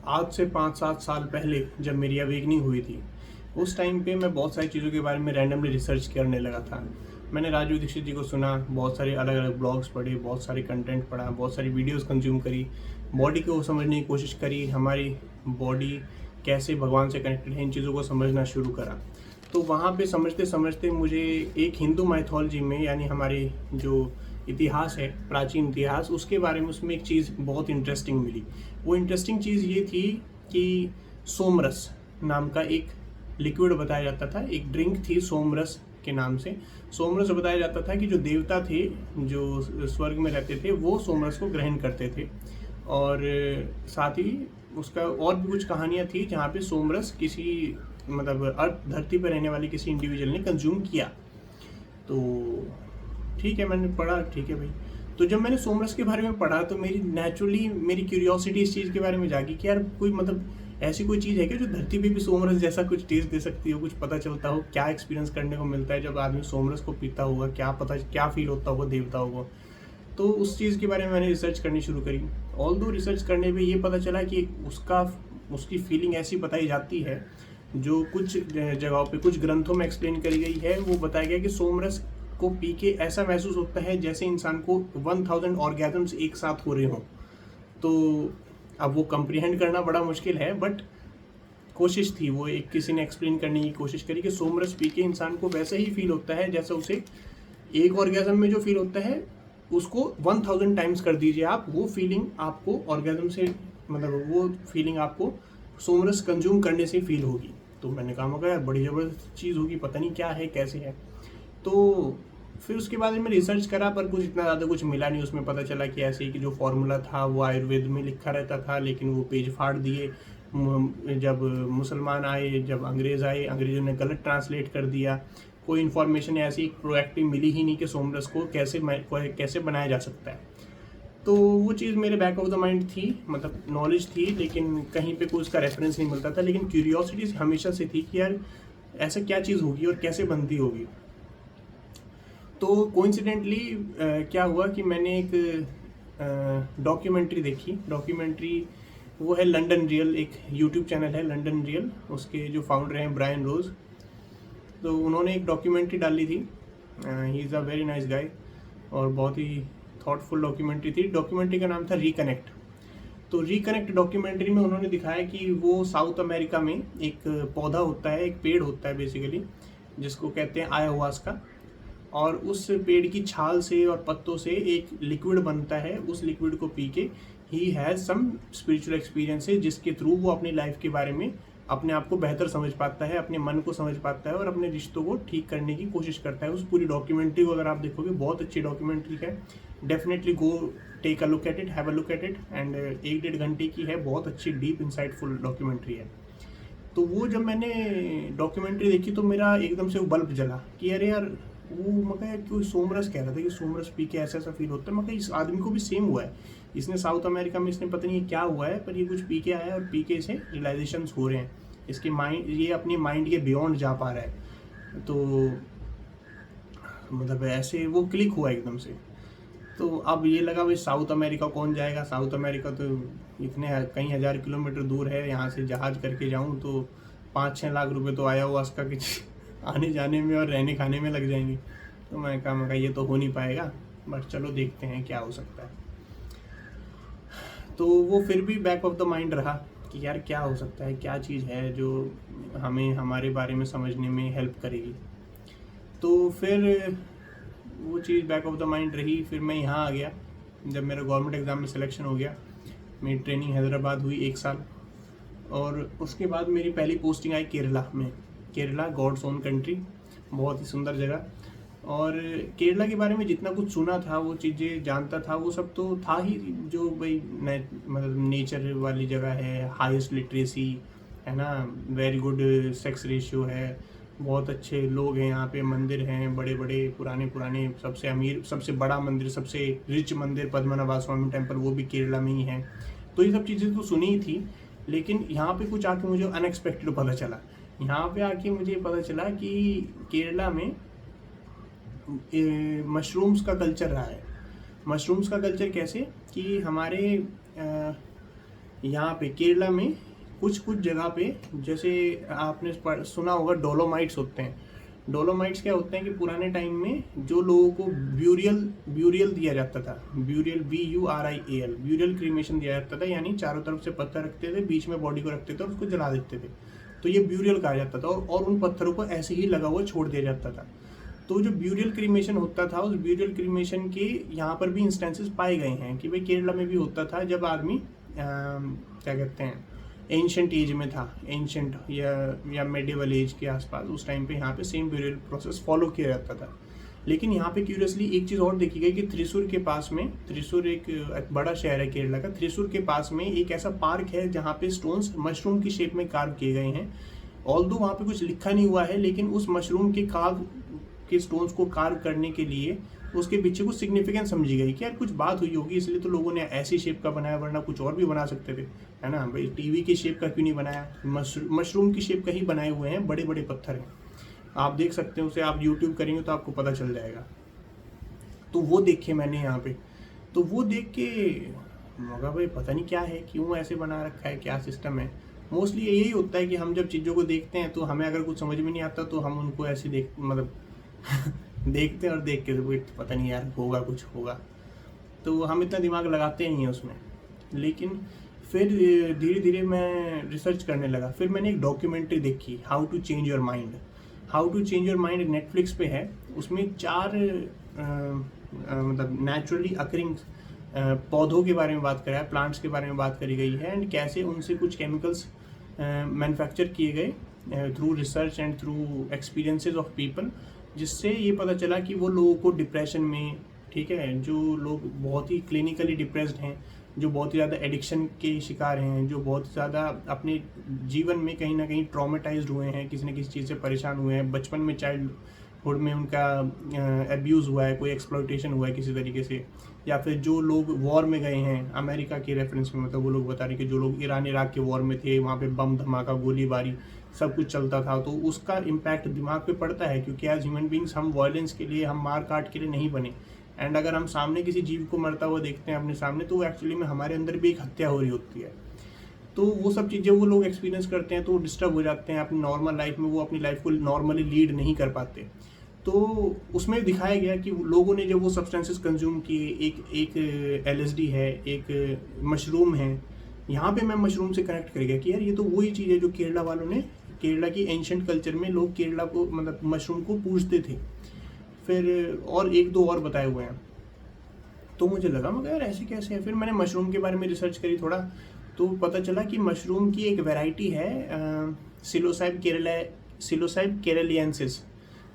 आज से 5-7 साल पहले जब मेरी अवेकनिंग हुई थी, उस टाइम पे मैं बहुत सारी चीज़ों के बारे में रैंडमली रिसर्च करने लगा था। मैंने राजू दीक्षित जी को सुना, बहुत सारे अलग-अलग ब्लॉग्स पढ़े, बहुत सारे कंटेंट पढ़ा, बहुत सारी वीडियोज़ कंज़्यूम करी, बॉडी को समझने की कोशिश करी, हमारी बॉडी कैसे भगवान से कनेक्टेड है, इन चीज़ों को समझना शुरू करा। तो वहाँ पे समझते-समझते मुझे एक हिंदू माइथोलॉजी में, यानी हमारे जो इतिहास है, प्राचीन इतिहास, उसके बारे में उसमें एक चीज़ बहुत इंटरेस्टिंग मिली। वो इंटरेस्टिंग चीज़ ये थी कि सोमरस नाम का एक लिक्विड बताया जाता था, एक ड्रिंक थी सोमरस के नाम से। सोमरस बताया जाता था कि जो देवता थे, जो स्वर्ग में रहते थे, वो सोमरस को ग्रहण करते थे। और साथ ही उसका और भी कुछ कहानियाँ थी जहाँ पे सोमरस किसी मतलब अर्थ धरती पर रहने वाले किसी इंडिविजुअल ने कंज्यूम किया। तो ठीक है, मैंने पढ़ा, ठीक है भाई। तो जब मैंने सोमरस के बारे में पढ़ा तो मेरी नेचुरली मेरी क्यूरियोसिटी इस चीज़ के बारे में जागी कि यार कोई मतलब ऐसी कोई चीज़ है क्या जो धरती पे भी सोमरस जैसा कुछ टेस्ट दे सकती हो, कुछ पता चलता हो, क्या एक्सपीरियंस करने को मिलता है जब आदमी सोमरस को पीता होगा, क्या पता क्या फील होता होगा देवताओं को। तो उस चीज़ के बारे में मैंने रिसर्च करनी शुरू करी। ऑल्दो रिसर्च करने में ये पता चला कि उसकी फीलिंग ऐसी बताई जाती है जो कुछ जगहों पे, कुछ ग्रंथों में एक्सप्लेन करी गई है। वो बताया गया कि सोमरस को पी के ऐसा महसूस होता है जैसे इंसान को 1000 ऑर्गेजम्स एक साथ हो रहे हों। तो अब वो कंप्रीहेंड करना बड़ा मुश्किल है, बट कोशिश थी, वो एक किसी ने एक्सप्लेन करने की कोशिश करी कि सोमरस पी के इंसान को वैसे ही फील होता है जैसे उसे एक ऑर्गेजम में जो फील होता है उसको 1000 टाइम्स कर दीजिए आप, वो फीलिंग आपको ऑर्गेजम से मतलब वो फीलिंग आपको सोमरस कंज्यूम करने से फील होगी। तो मैंने कहा मगर यार बड़ी ज़बरदस्त चीज़ होगी, पता नहीं क्या है कैसे है। तो फिर उसके बाद मैं रिसर्च करा, पर कुछ इतना ज़्यादा कुछ मिला नहीं। उसमें पता चला कि ऐसे ही कि जो फॉर्मूला था वो आयुर्वेद में लिखा रहता था, लेकिन वो पेज फाड़ दिए जब मुसलमान आए, जब अंग्रेज़ आए, अंग्रेज़ों ने गलत ट्रांसलेट कर दिया। कोई इन्फॉर्मेशन ऐसी प्रोएक्टिव मिली ही नहीं कि सोमरस को कैसे बनाया जा सकता है। तो वो चीज़ मेरे बैक ऑफ द माइंड थी, मतलब नॉलेज थी, लेकिन कहीं पे कोई उसका रेफरेंस नहीं मिलता था। लेकिन क्यूरियोसिटी हमेशा से थी कि यार ऐसा क्या चीज़ होगी और कैसे बनती होगी। तो कोइंसिडेंटली क्या हुआ कि मैंने एक डॉक्यूमेंट्री देखी। डॉक्यूमेंट्री वो है लंदन रियल, एक यूट्यूब चैनल है लंदन रियल, उसके जो फाउंडर हैं ब्रायन रोज। तो उन्होंने एक डॉक्यूमेंट्री डाली थी। He is a very nice guy, और बहुत ही थॉटफुल डॉक्यूमेंट्री थी। डॉक्यूमेंट्री का नाम था रिकनेक्ट। तो रिकनेक्ट डॉक्यूमेंट्री में उन्होंने दिखाया कि वो साउथ अमेरिका में एक पौधा होता है, एक पेड़ होता है बेसिकली, जिसको कहते हैं ayahuasca। और उस पेड़ की छाल से और पत्तों से एक लिक्विड बनता है। उस लिक्विड को पी के ही हैज़ सम स्पिरिचुअल एक्सपीरियंसेस, जिसके थ्रू वो अपनी लाइफ के बारे में अपने आप को बेहतर समझ पाता है, अपने मन को समझ पाता है और अपने रिश्तों को ठीक करने की कोशिश करता है। उस पूरी डॉक्यूमेंट्री को अगर आप देखोगे, बहुत अच्छी डॉक्यूमेंट्री है। Definitely go take a look at it, have a look at it. And 1-1.5 घंटे की है, बहुत अच्छी डीप इंसाइटफुल डॉक्यूमेंट्री है। तो वो जब मैंने डॉक्यूमेंट्री देखी तो मेरा एकदम से वो बल्ब जला कि अरे यार, वो मगर कोई सोमरस कह रहा था कि सोमरस पी के ऐसा ऐसा फील होता है। मगर इस आदमी को भी सेम हुआ है, इसने साउथ अमेरिका में, इसने पता नहीं क्या हुआ है, पर ये कुछ पी के आया है और पी के इसे रियलाइजेशंस हो रहे हैं। इसके माइंड, ये अपने माइंड के बियॉन्ड जा पा रहा है। तो मतलब ऐसे वो क्लिक हुआ एकदम से। तो अब ये लगा भाई साउथ अमेरिका कौन जाएगा, साउथ अमेरिका तो इतने कई हज़ार किलोमीटर दूर है, यहाँ से जहाज़ करके जाऊँ तो 5-6 लाख रुपए तो आया हुआ उसका कि आने जाने में और रहने खाने में लग जाएंगे। तो मैं कहा ये तो हो नहीं पाएगा, बट चलो देखते हैं क्या हो सकता है। तो वो फिर भी बैक ऑफ द माइंड रहा कि यार क्या हो सकता है, क्या चीज़ है जो हमें हमारे बारे में समझने में हेल्प करेगी। तो फिर वो चीज़ बैक ऑफ द माइंड रही। फिर मैं यहाँ आ गया जब मेरा गवर्नमेंट एग्ज़ाम में सिलेक्शन हो गया। मेरी ट्रेनिंग हैदराबाद हुई 1 साल, और उसके बाद मेरी पहली पोस्टिंग आई केरला में। केरला गॉड्स ओन कंट्री, बहुत ही सुंदर जगह। और केरला के बारे में जितना कुछ सुना था, वो चीज़ें जानता था, वो सब तो था ही, जो भाई मतलब नेचर वाली जगह है, हाईएस्ट लिटरेसी है ना, वेरी गुड सेक्स रेशियो है, बहुत अच्छे लोग हैं यहाँ पे, मंदिर हैं बड़े बड़े पुराने पुराने, सबसे अमीर, सबसे बड़ा मंदिर, सबसे रिच मंदिर पद्मनाभ स्वामी टेम्पल, वो भी केरला में ही है। तो ये सब चीज़ें तो सुनी ही थी, लेकिन यहाँ पे कुछ आके मुझे अनएक्सपेक्टेड पता चला। यहाँ पे आके मुझे पता चला कि केरला में मशरूम्स का कल्चर रहा है। मशरूम्स का कल्चर कैसे कि हमारे यहाँ पे केरला में कुछ कुछ जगह पे, जैसे आपने सुना होगा डोलोमाइट्स होते हैं। डोलोमाइट्स क्या होते हैं कि पुराने टाइम में जो लोगों को ब्यूरियल ब्यूरियल दिया जाता था, ब्यूरियल BURIAL ब्यूरियल क्रीमेशन दिया जाता था, यानी चारों तरफ से पत्थर रखते थे, बीच में बॉडी को रखते थे और उसको जला देते थे, तो ये ब्यूरियल कहा जाता था। और उन पत्थरों को ऐसे ही लगा हुआ छोड़ दिया जाता था। तो जो ब्यूरियल क्रीमेशन होता था, उस ब्यूरियल क्रीमेशन के यहाँ पर भी इंस्टेंसेस पाए गए हैं कि भाई केरला में भी होता था, जब आदमी क्या कहते हैं एंशंट एज में था, एंशंट या मेडिवल एज के आसपास, उस टाइम पे यहाँ पे सेम ब्यूरियल प्रोसेस फॉलो किया जाता था। लेकिन यहाँ पे क्यूरियसली एक चीज़ और देखी गई कि त्रिशूर के पास में, त्रिशूर एक बड़ा शहर है केरला का, त्रिशूर के पास में एक ऐसा पार्क है जहाँ पे स्टोन्स मशरूम की शेप में कार्व किए गए हैं। ऑल्दो वहाँ पे कुछ लिखा नहीं हुआ है, लेकिन उस मशरूम के कार्व के स्टोन्स को कार्व करने के लिए उसके पीछे कुछ सिग्निफिकेंस समझी गई कि यार कुछ बात हुई होगी, इसलिए तो लोगों ने ऐसी शेप का बनाया, वरना कुछ और भी बना सकते थे, है ना भाई। टीवी की शेप का क्यों नहीं बनाया, मशरूम की शेप का ही बनाए हुए हैं, बड़े बड़े पत्थर हैं, आप देख सकते हैं उसे, आप यूट्यूब करेंगे तो आपको पता चल जाएगा। तो वो देखे मैंने यहाँ पे, तो वो देख के मगा भाई पता नहीं क्या है, क्यों ऐसे बना रखा है, क्या सिस्टम है। मोस्टली यही होता है कि हम जब चीज़ों को देखते हैं तो हमें अगर कुछ समझ में नहीं आता तो हम उनको ऐसे देखते हैं और देख के पता नहीं यार होगा, कुछ होगा, तो हम इतना दिमाग लगाते नहीं हैं उसमें। लेकिन फिर धीरे धीरे मैं रिसर्च करने लगा। फिर मैंने एक डॉक्यूमेंट्री देखी, how to change your mind. How to change your mind Netflix पे है। उसमें 4 मतलब नेचुरली अकरिंग पौधों के बारे में बात करा है, प्लांट्स के बारे में बात करी गई है, एंड कैसे उनसे कुछ केमिकल्स मैन्युफैक्चर किए गए through research and through experiences of people, जिससे ये पता चला कि वो लोगों को डिप्रेशन में, ठीक है, जो लोग बहुत ही क्लिनिकली डिप्रेस्ड हैं, जो बहुत ही ज़्यादा एडिक्शन के शिकार हैं, जो बहुत ज़्यादा अपने जीवन में कहीं ना कहीं ट्रॉमेटाइज्ड हुए हैं, किसी न किसी चीज़ से परेशान हुए हैं, बचपन में चाइल्डहुड में उनका एब्यूज़ हुआ है, कोई एक्सप्लॉइटेशन हुआ है किसी तरीके से, या फिर जो लोग वॉर में गए हैं, अमेरिका के रेफरेंस में, मतलब वो लोग बता रहे कि जो लोग ईरान इराक के वॉर में थे, वहाँ पे बम धमाका, गोलीबारी सब कुछ चलता था, तो उसका इम्पैक्ट दिमाग पे पड़ता है, क्योंकि एज ह्यूमन बींग्स हम वायलेंस के लिए, हम मार काट के लिए नहीं बने। एंड अगर हम सामने किसी जीव को मरता हुआ देखते हैं अपने सामने, तो एक्चुअली में हमारे अंदर भी एक हत्या हो रही होती है। तो वो सब चीज़ें वो लोग एक्सपीरियंस करते हैं, तो डिस्टर्ब हो जाते हैं अपनी नॉर्मल लाइफ में, वो अपनी लाइफ को नॉर्मली लीड नहीं कर पाते। तो उसमें दिखाया गया कि लोगों ने जब वो सब्सटेंसेस कंज्यूम किए, एक LSD है, एक मशरूम है, यहाँ पे मैं मशरूम से कनेक्ट कर गया कि यार ये तो वही चीज़ है जो केरला वालों ने, केरला की एंशंट कल्चर में लोग केरला को, मतलब मशरूम को पूजते थे। फिर और 1-2 और बताए हुए हैं। तो मुझे लगा मगर यार ऐसे कैसे है। फिर मैंने मशरूम के बारे में रिसर्च करी थोड़ा, तो पता चला कि मशरूम की एक वैरायटी है सिलोसाइब केरलियंसिस,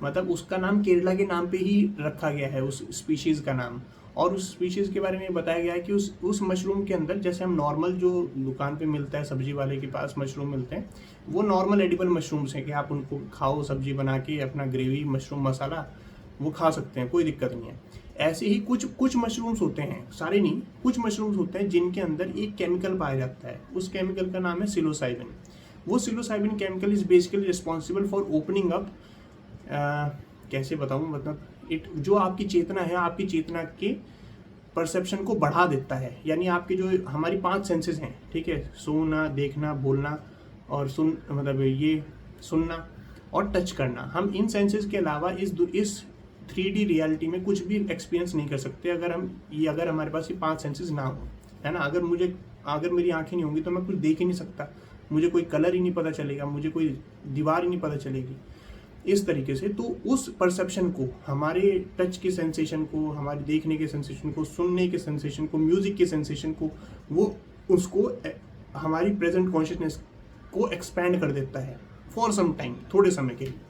मतलब उसका नाम केरला के नाम पे ही रखा गया है, उस स्पीशीज़ का नाम। और उस स्पीशीज़ के बारे में बताया गया है कि उस मशरूम के अंदर, जैसे हम नॉर्मल जो दुकान पे मिलता है, सब्जी वाले के पास मशरूम मिलते हैं, वो नॉर्मल एडिबल मशरूम्स हैं कि आप उनको खाओ, सब्जी बना के अपना ग्रेवी, मशरूम मसाला वो खा सकते हैं, कोई दिक्कत नहीं है। ऐसे ही कुछ मशरूम्स होते हैं, सारे नहीं, कुछ मशरूम्स होते हैं जिनके अंदर एक केमिकल पाया जाता है, उस केमिकल का नाम है सिलोसाइबिन। वो psilocybin chemical is basically responsible for opening up, कैसे बताऊँ, मतलब जो आपकी चेतना है, आपकी चेतना के परसेप्शन को बढ़ा देता है। यानी आपके जो हमारी 5 सेंसेस हैं, ठीक है, सुनना, देखना, बोलना और मतलब ये सुनना और टच करना, हम इन सेंसेस के अलावा इस 3D रियलिटी में कुछ भी एक्सपीरियंस नहीं कर सकते अगर हमारे पास ये 5 सेंसेस ना हो, है ना। अगर मेरी आंखें नहीं होंगी तो मैं कुछ देख ही नहीं सकता, मुझे कोई कलर ही नहीं पता चलेगा, मुझे कोई दीवार ही नहीं पता चलेगी, इस तरीके से। तो उस परसेप्शन को, हमारे टच के सेंसेशन को, हमारे देखने के सेंसेशन को, सुनने के सेंसेशन को, म्यूजिक के सेंसेशन को, वो उसको हमारी प्रेजेंट कॉन्शियसनेस को एक्सपैंड कर देता है फॉर सम टाइम, थोड़े समय के लिए।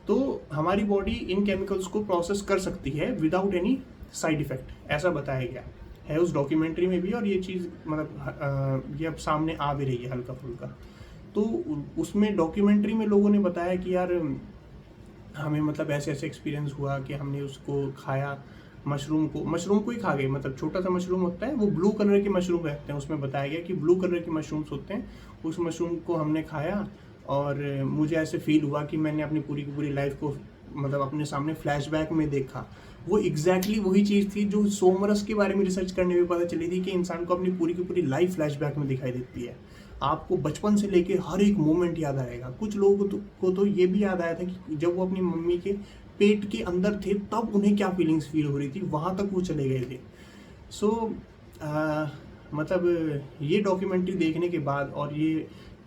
तो हमारी बॉडी इन केमिकल्स को प्रोसेस कर सकती है विदाउट एनी साइड इफेक्ट, ऐसा बताया गया है उस डॉक्यूमेंट्री में भी। और ये चीज़ मतलब ये अब सामने आ भी रही है हल्का फुल्का। तो उसमें डॉक्यूमेंट्री में लोगों ने बताया कि यार हमें मतलब ऐसे ऐसे एक्सपीरियंस हुआ कि हमने उसको खाया, मशरूम को ही खा गए। मतलब छोटा सा मशरूम होता है, वो ब्लू कलर के मशरूम रहते हैं, उसमें बताया गया कि ब्लू कलर के मशरूम्स होते हैं, उस मशरूम को हमने खाया और मुझे ऐसे फील हुआ कि मैंने अपनी पूरी की पूरी लाइफ को मतलब अपने सामने फ्लैशबैक में देखा, वो एग्जैक्टली वही चीज़ थी जो सोमरस के बारे में रिसर्च करने में पता चली थी कि इंसान को अपनी पूरी की पूरी लाइफ फ्लैशबैक में दिखाई देती है। आपको बचपन से लेके हर एक मोमेंट याद आएगा। कुछ लोगों को तो ये भी याद आया था कि जब वो अपनी मम्मी के पेट के अंदर थे तब उन्हें क्या फीलिंग्स फील हो रही थी, वहाँ तक वो चले गए थे। सो मतलब ये डॉक्यूमेंट्री देखने के बाद और ये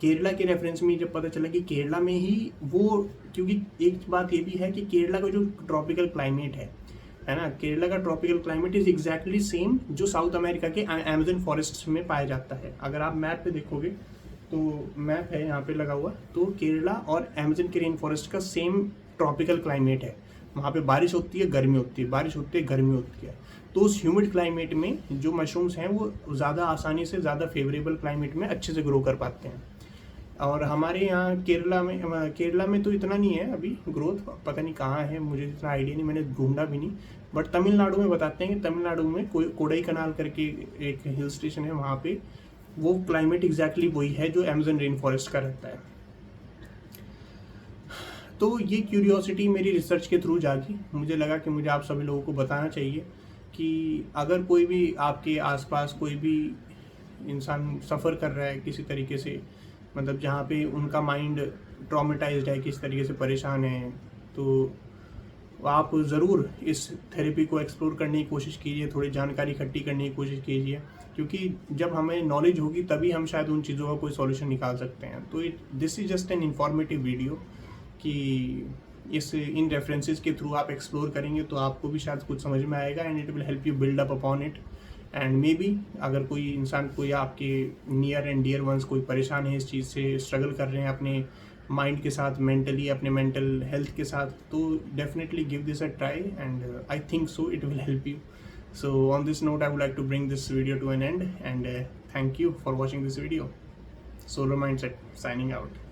केरला के रेफरेंस में जब पता चला कि केरला में ही वो, क्योंकि एक बात ये भी है कि केरला का जो ट्रॉपिकल क्लाइमेट है ना, केरला का tropical climate is exactly same जो साउथ अमेरिका के अमेजन फॉरेस्ट में पाया जाता है। अगर आप मैप पे देखोगे तो मैप है यहाँ पे लगा हुआ, तो केरला और अमेजन के रेन फॉरेस्ट का सेम ट्रॉपिकल क्लाइमेट है। वहाँ पे बारिश होती है, गर्मी होती है, बारिश होती है, गर्मी होती है। तो उस ह्यूमिड क्लाइमेट में जो मशरूम्स हैं वो ज़्यादा आसानी से, ज़्यादा फेवरेबल क्लाइमेट में अच्छे से ग्रो कर पाते हैं। और हमारे यहाँ केरला में तो इतना नहीं है अभी ग्रोथ, पता नहीं कहाँ है, मुझे इतना आइडिया नहीं, मैंने ढूंढा भी नहीं। बट तमिलनाडु में बताते हैं कि तमिलनाडु में कोडाई कनाल करके एक हिल स्टेशन है, वहाँ पे वो क्लाइमेट एग्जैक्टली वही है जो अमेजन रेन फॉरेस्ट का रहता है। तो ये क्यूरियोसिटी मेरी रिसर्च के थ्रू जागी। मुझे लगा कि मुझे आप सभी लोगों को बताना चाहिए कि अगर कोई भी आपके आसपास कोई भी इंसान सफ़र कर रहा है किसी तरीके से, मतलब जहाँ पे उनका माइंड ट्रॉमेटाइज्ड है, किस तरीके से परेशान है, तो आप ज़रूर इस थेरेपी को एक्सप्लोर करने की कोशिश कीजिए, थोड़ी जानकारी इकट्ठी करने की कोशिश कीजिए, क्योंकि जब हमें नॉलेज होगी तभी हम शायद उन चीज़ों का कोई सॉल्यूशन निकाल सकते हैं। तो this is just an informative video कि इन रेफरेंसेस के थ्रू आप एक्सप्लोर करेंगे तो आपको भी शायद कुछ समझ में आएगा and it will help you build up upon it. And may be अगर कोई इंसान को या आपके नियर एंड डियर वंस कोई परेशान है, इस चीज़ से स्ट्रगल कर रहे हैं अपने माइंड के साथ, मेंटली, अपने मेंटल हेल्थ के साथ, तो definitely give this a try and I think so it will help you. So on this note, I would like to bring this video to an end and thank you for watching this video. Solar Mindset signing out.